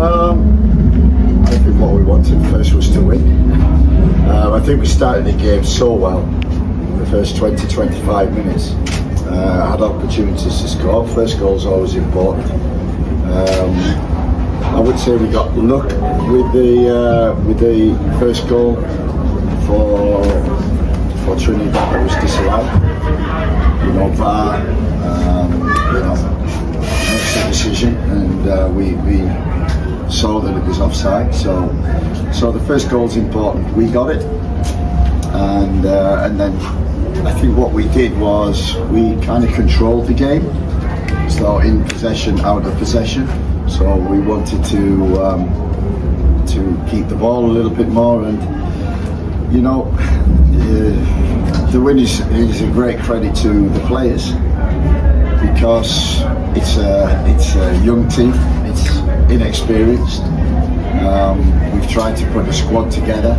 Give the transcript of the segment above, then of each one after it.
I think what we wanted first was to win. I think we started the game so well. The first 20-25 minutes, had opportunities to score. First goal is always important. I would say we got luck with the first goal for Trinidad that was disallowed. VAR, makes the decision, and we saw that it was offside. So the first goal is important. We got it, and then I think what we did was we kind of controlled the game. So in possession, out of possession. So we wanted to keep the ball a little bit more, and the win is a great credit to the players, because it's a young team, it's inexperienced. We've tried to put a squad together.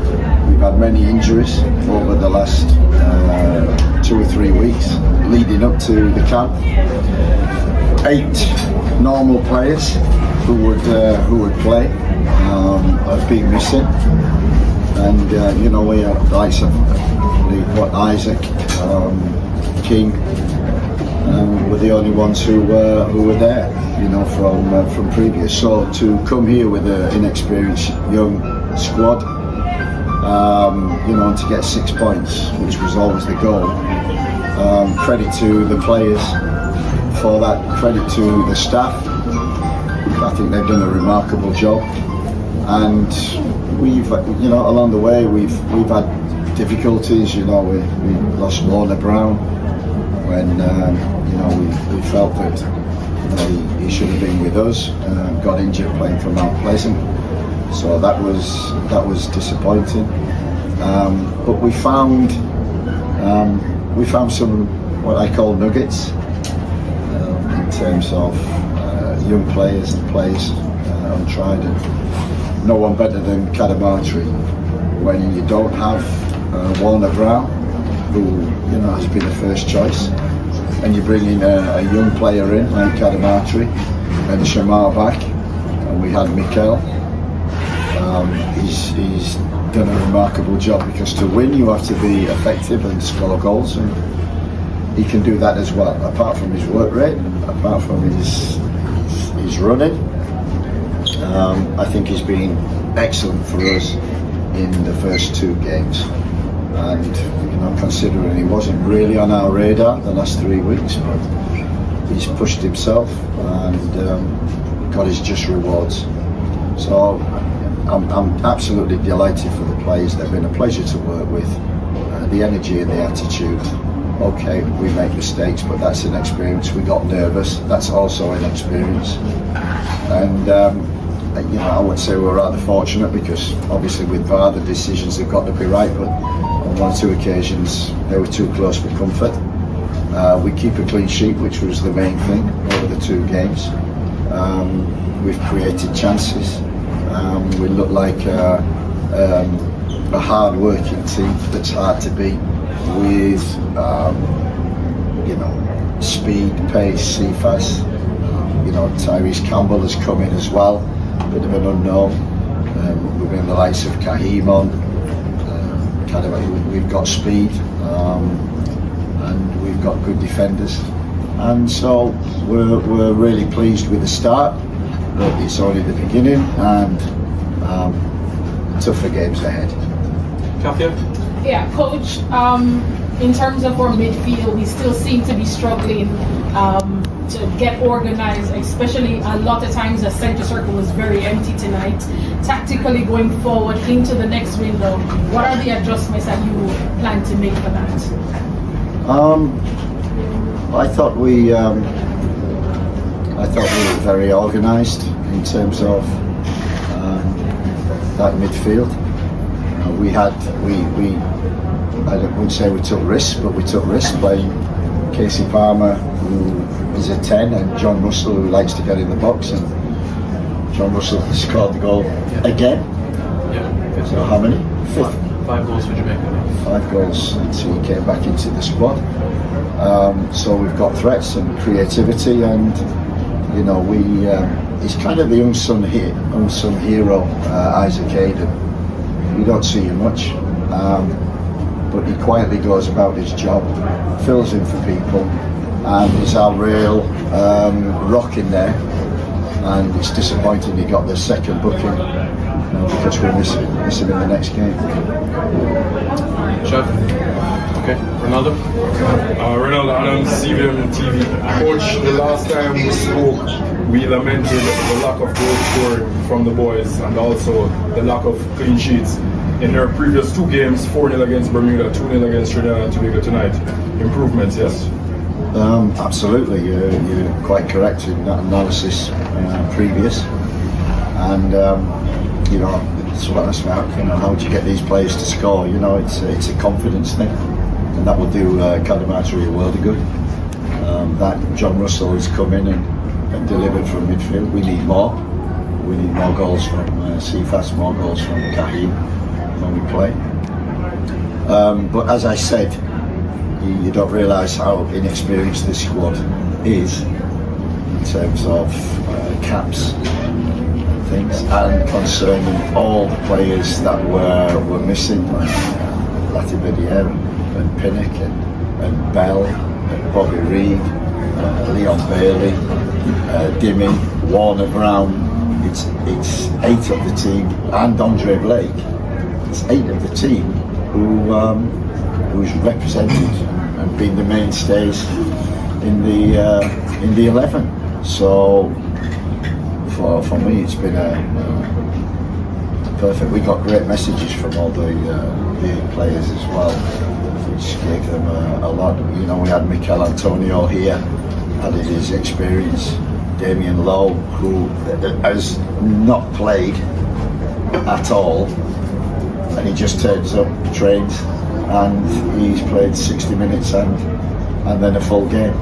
We've had many injuries over the last 2 or 3 weeks leading up to the camp. 8 normal players who would play have been missing, and we have the likes of Isaac, King, were the only ones who were there, from previous. So to come here with an inexperienced young squad, and to get 6 points, which was always the goal. Credit to the players for that. Credit to the staff. I think they've done a remarkable job, and we've, along the way we've had difficulties. We lost Warner Brown when we felt that he should have been with us. Got injured playing for Mount Pleasant, so that was disappointing. But we found some what I call nuggets in terms of young players and players untried, and no one better than Kadamatri. When you don't have Warner Brown, who has been the first choice, and you bring in a young player in like Kadamatri and Shamar back, and we had Mikel. He's done a remarkable job, because to win you have to be effective and score goals, and he can do that as well. Apart from his work rate, apart from his running, I think he's been excellent for us in the first 2 games. And considering he wasn't really on our radar the last 3 weeks, but he's pushed himself and got his just rewards. So I'm absolutely delighted for the players. They've been a pleasure to work with. The energy and the attitude. Okay, we make mistakes, but that's an experience. We got nervous. That's also an experience. And I would say we're rather fortunate, because obviously with VAR the decisions have got to be right, but on 1 or 2 occasions they were too close for comfort. We keep a clean sheet, which was the main thing over the 2 games. We've created chances. We look like a hard-working team that's hard to beat, with speed, pace, CFAS. Tyrese Campbell has come in as well, a bit of an unknown. We've been the likes of Kahim on. We've got speed, and we've got good defenders, and so we're really pleased with the start. But it's only the beginning, and tougher games ahead. Katya? Yeah, Coach, in terms of our midfield, we still seem to be struggling to get organized, especially a lot of times the center circle was very empty tonight. Tactically going forward into the next window, what are the adjustments that you plan to make for that? I thought we were very organised in terms of that midfield. I wouldn't say we took risks, but we took risks playing Casey Palmer, who is a 10, and John Russell, who likes to get in the box, and John Russell scored the goal again. Yeah. So how many? 5 goals for Jamaica. 5 goals until he came back into the squad. So we've got threats and creativity, and you know, he's kind of the unsung hero, Isaac Hayden. We don't see him much, but he quietly goes about his job, fills in for people, and is our real rock in there. And it's disappointing he got the second booking because we'll miss him in the next game. Chef? Okay. Ronaldo? Ronaldo Adams, CVM TV. Coach, the last time we spoke, we lamented the lack of goal scoring from the boys and also the lack of clean sheets. In their previous 2 games, 4-0 against Bermuda, 2-0 against Trinidad and Tobago tonight. Improvements, yes? Absolutely, you're quite correct in that analysis previous, and you know, it's what that's about. You know, how do you get these players to score? You know, it's a confidence thing, and that will do Cadamarteri a world of good. That John Russell has come in and delivered from midfield. We need more. We need more goals from Cephas, more goals from Kahim when we play. But as I said, you don't realise how inexperienced this squad is in terms of caps and things, and concerning all the players that were missing, like Latibedia and Pinnock and Bell and Bobby Reed, Leon Bailey, Dimmy, Warner Brown. It's 8 of the team, and Andre Blake. It's 8 of the team who's represented and been the mainstays in the 11. So for me, it's been a perfect. We got great messages from all the players as well, which gave them a lot. You know, we had Mikel Antonio here, added his experience. Damien Lowe, who has not played at all, and he just turns up, trains, and he's played 60 minutes and then a full game.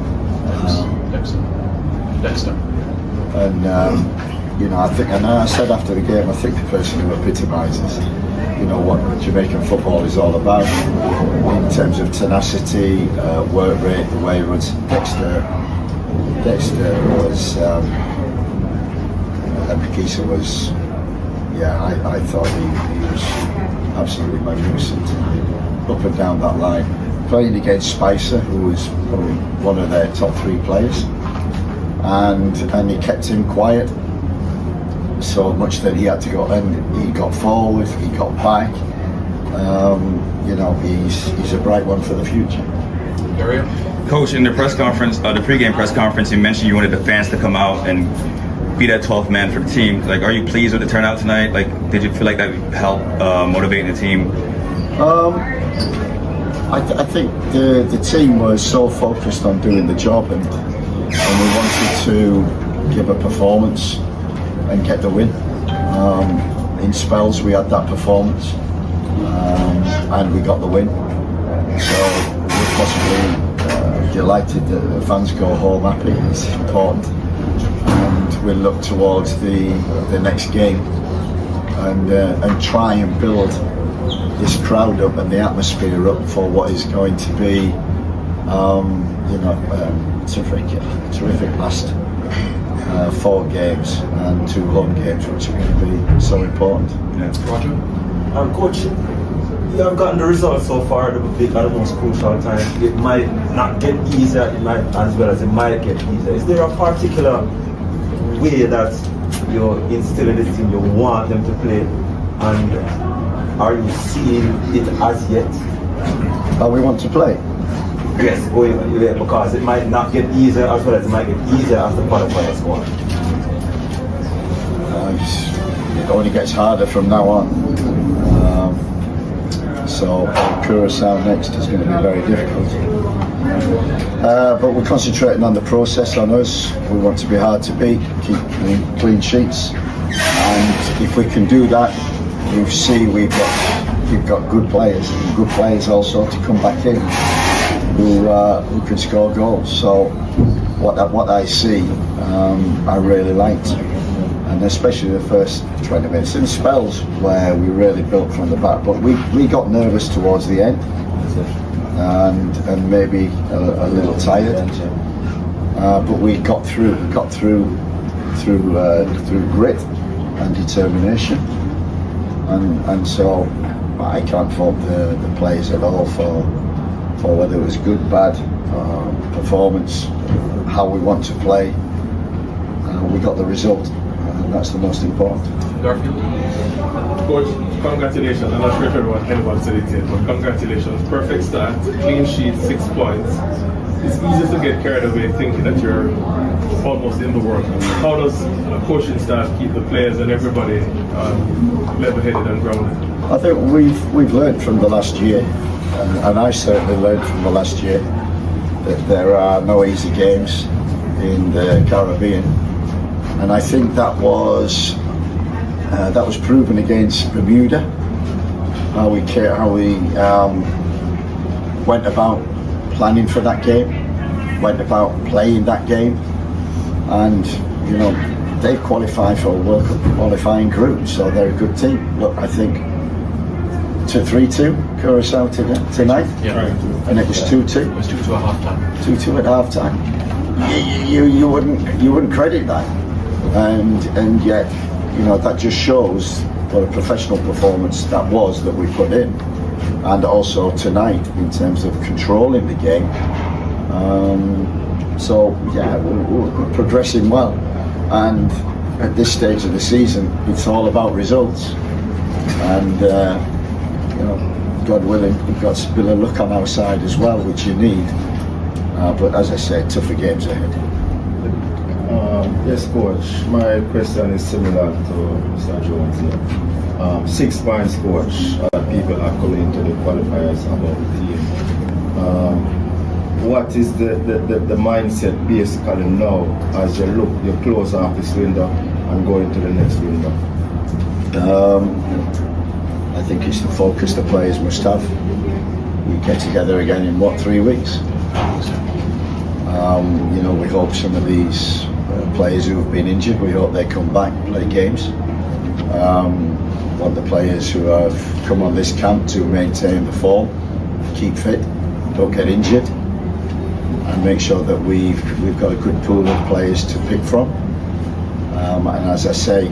Dexter. And you know, I think, and I said after the game, I think the person who epitomises, you know, what Jamaican football is all about in terms of tenacity, work rate, the way it was. Dexter was, and Makisa was, yeah, I thought he was absolutely magnificent up and down that line. Playing against Spicer, who was probably one of their top 3 players, and he kept him quiet so much that he had to go, and he got forward, he got back. You know, he's a bright one for the future. Area? Coach, in the press conference, the pregame press conference, you mentioned you wanted the fans to come out and be that 12th man for the team. Like, are you pleased with the turnout tonight? Like, did you feel like that helped motivate the team? I think the team was so focused on doing the job, and we wanted to give a performance and get the win. In spells, we had that performance, and we got the win. So we're possibly delighted that the fans go home happy. It's important, and we'll look towards the next game and try and build this crowd up and the atmosphere up for what is going to be, you know, terrific last 4 games and 2 home games, which are going to be so important. Yeah. Roger? Coach, you have gotten the results so far at the most crucial time. It might not get easier, it might, as well as it might get easier. Is there a particular way that you're instilling this team, you want them to play, and are you seeing it as yet? How we want to play? Yes, because it might not get easier as well as it might get easier as the qualifiers go on. It only gets harder from now on. So Curaçao next is going to be very difficult. But we're concentrating on the process on us. We want to be hard to beat, keep clean sheets, and if we can do that, we see we've got good players, and good players also to come back in who can score goals. So what I see, I really liked, and especially the first 20 minutes. In spells where we really built from the back, but we got nervous towards the end, and maybe a little tired. but we got through through grit and determination, and so I can't fault the players at all for whether it was good, bad performance, how we want to play. We got the result, and that's the most important. Garfield? Coach, congratulations. I'm not sure if anyone said it yet, but congratulations. Perfect start, clean sheet, 6 points. It's easy to get carried away thinking that you're almost in the world. How does a coaching staff keep the players and everybody level-headed and grounded? I think we've learned from the last year, and I certainly learned from the last year that there are no easy games in the Caribbean, and I think that was proven against Bermuda. How we went about planning for that game, went about playing that game, and they qualify for a World Cup qualifying group, so they're a good team. Look, I think 3-2 Curacao tonight, Yeah. Right. and it was 2-2. It was 2-2 at half-time. 2-2 at half time. You wouldn't credit that, and yet that just shows what a professional performance that we put in, and also tonight in terms of controlling the game. So yeah, we're progressing well, and at this stage of the season, it's all about results, and God willing, we've got a bit of luck on our side as well, which you need. But as I said, tougher games ahead. Yes, coach. My question is similar to Mr. Jones here. 6 points, coach. People are coming into the qualifiers about the team. What is the mindset basically now as you close off this window and go into the next window? I think it's the focus the players must have. We get together again in 3 weeks. We hope some of these players who have been injured, we hope they come back and play games. Want the players who have come on this camp to maintain the form, keep fit, don't get injured, and make sure that we've got a good pool of players to pick from. And as I say,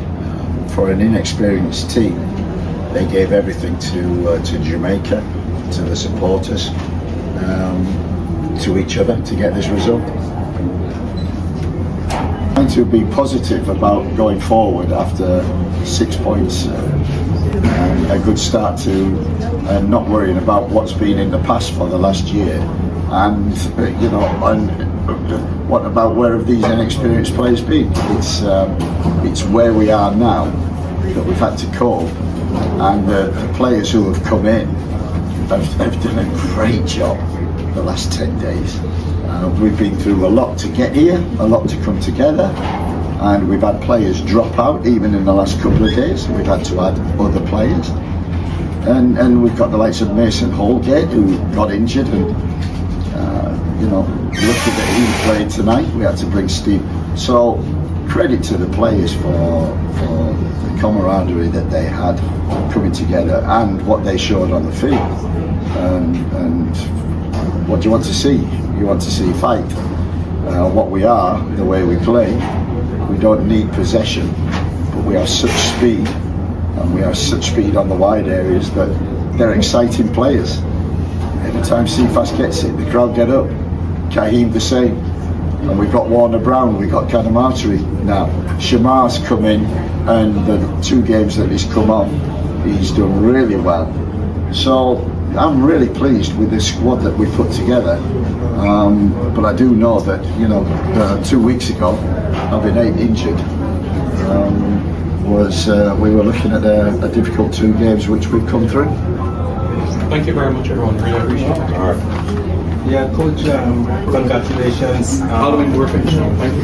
for an inexperienced team, they gave everything to Jamaica, to the supporters, to each other to get this result. Trying to be positive about going forward after 6 points, a good start to, and not worrying about what's been in the past for the last year, and what about where have these inexperienced players been? It's where we are now that we've had to cope, and the players who have come in have done a great job the last 10 days. We've been through a lot to get here, a lot to come together, and we've had players drop out even in the last couple of days. We've had to add other players, and we've got the likes of Mason Holgate who got injured, and lucky that he played tonight. We had to bring Steve. So credit to the players for the camaraderie that they had coming together and what they showed on the field. And what do you want to see? You want to see fight. What we are, the way we play, we don't need possession, but we have such speed, and we have such speed on the wide areas that they're exciting players. Every time CFAS gets it, the crowd get up. Kahim the same. And we've got Warner Brown, we've got Kanamatri now. Shamar's come in, and the 2 games that he's come on, he's done really well. So I'm really pleased with the squad that we put together. But I do know that 2 weeks ago, having 8 injured, we were looking at a difficult 2 games which we've come through. Thank you very much, everyone. Really appreciate it. Yeah, coach. Congratulations. Halloween, we're finished now. Thank you.